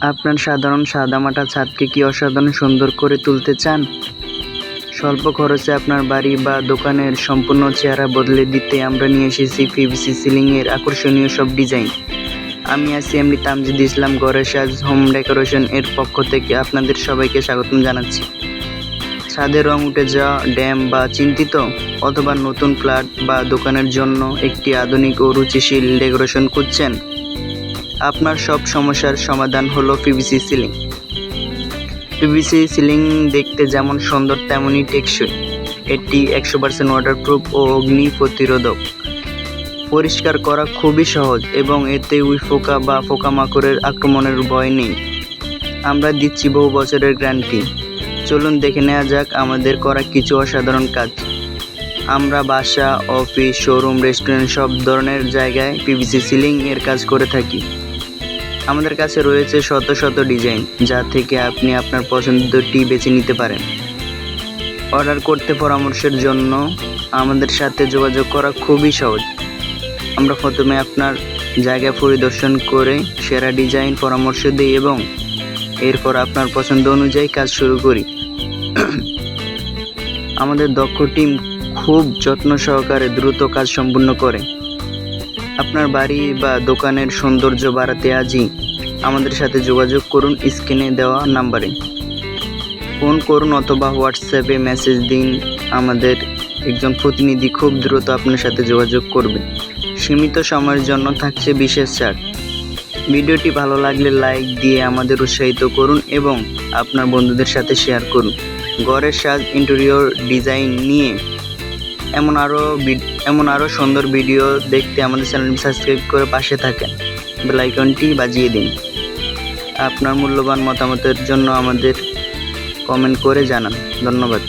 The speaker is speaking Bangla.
আপনার সাধারণ সাদামাটা ছাদকে কি অসাধারণ সুন্দর করে তুলতে চান? স্বল্প খরচে আপনার বাড়ি বা দোকানের সম্পূর্ণ চেহারা বদলে দিতে আমরা নিয়ে এসেছি পিভিসি সিলিংয়ের আকর্ষণীয় সব ডিজাইন। আমি আছি এমডি তামজিদ ইসলাম, ঘরের সাজ হোম ডেকোরেশন এর পক্ষ থেকে আপনাদের সবাইকে স্বাগতম জানাচ্ছি। ছাদের রং উঠে যাওয়া, ড্যাম বা চিন্তিত, অথবা নতুন ফ্ল্যাট বা দোকানের জন্য একটি আধুনিক ও রুচিশীল ডেকোরেশন খুঁজছেন? আপনার সব সমস্যার সমাধান হলো পিভিসি সিলিং। পিভিসি সিলিং দেখতে যেমন সুন্দর তেমনই টেকসই। এটি 100% ওয়াটারপ্রুফ ও অগ্নি প্রতিরোধক। পরিষ্কার করা খুবই সহজ এবং এতে উইপোকা বা পোকামাকড়ের আক্রমণের ভয় নেই। আমরা দিচ্ছি বহু বছরের গ্যারান্টি। চলুন দেখে নেওয়া যাক আমাদের করা কিছু অসাধারণ কাজ। আমরা বাসা, অফিস, শোরুম, রেস্টুরেন্ট সব ধরনের জায়গায় পিভিসি সিলিং এর কাজ করে থাকি। আমাদের কাছে রয়েছে শত শত ডিজাইন, যা থেকে আপনি আপনার পছন্দটি বেছে নিতে পারেন। অর্ডার করতে পরামর্শের জন্য আমাদের সাথে যোগাযোগ করা খুবই সহজ। আমরা প্রথমে আপনার জায়গা পরিদর্শন করে সেরা ডিজাইন পরামর্শ দিই এবং এরপর আপনার পছন্দ অনুযায়ী কাজ শুরু করি। আমাদের দক্ষ টিম খুব যত্ন সহকারে দ্রুত কাজ সম্পূর্ণ করে। আপনার বাড়ি বা দোকানের সৌন্দর্য বাড়াতে আজই আমাদের সাথে যোগাযোগ করুন স্ক্রিনে দেওয়া নাম্বারে। ফোন করুন অথবা হোয়াটসঅ্যাপে মেসেজ দিন। আমাদের একজন প্রতিনিধি খুব দ্রুত আপনার সাথে যোগাযোগ করবে। সীমিত সময়ের জন্য থাকছে বিশেষ ছাড়। ভিডিওটি ভালো লাগলে লাইক দিয়ে আমাদের উৎসাহিত করুন এবং আপনার বন্ধুদের সাথে শেয়ার করুন। ঘরের সাজ, ইন্টেরিয়র ডিজাইন নিয়ে এমন আরও সুন্দর ভিডিও দেখতে আমাদের চ্যানেলটি সাবস্ক্রাইব করে পাশে থাকেন, বেল আইকনটি বাজিয়ে দিন। আপনার মূল্যবান মতামতের জন্য আমাদের কমেন্ট করে জানান। ধন্যবাদ।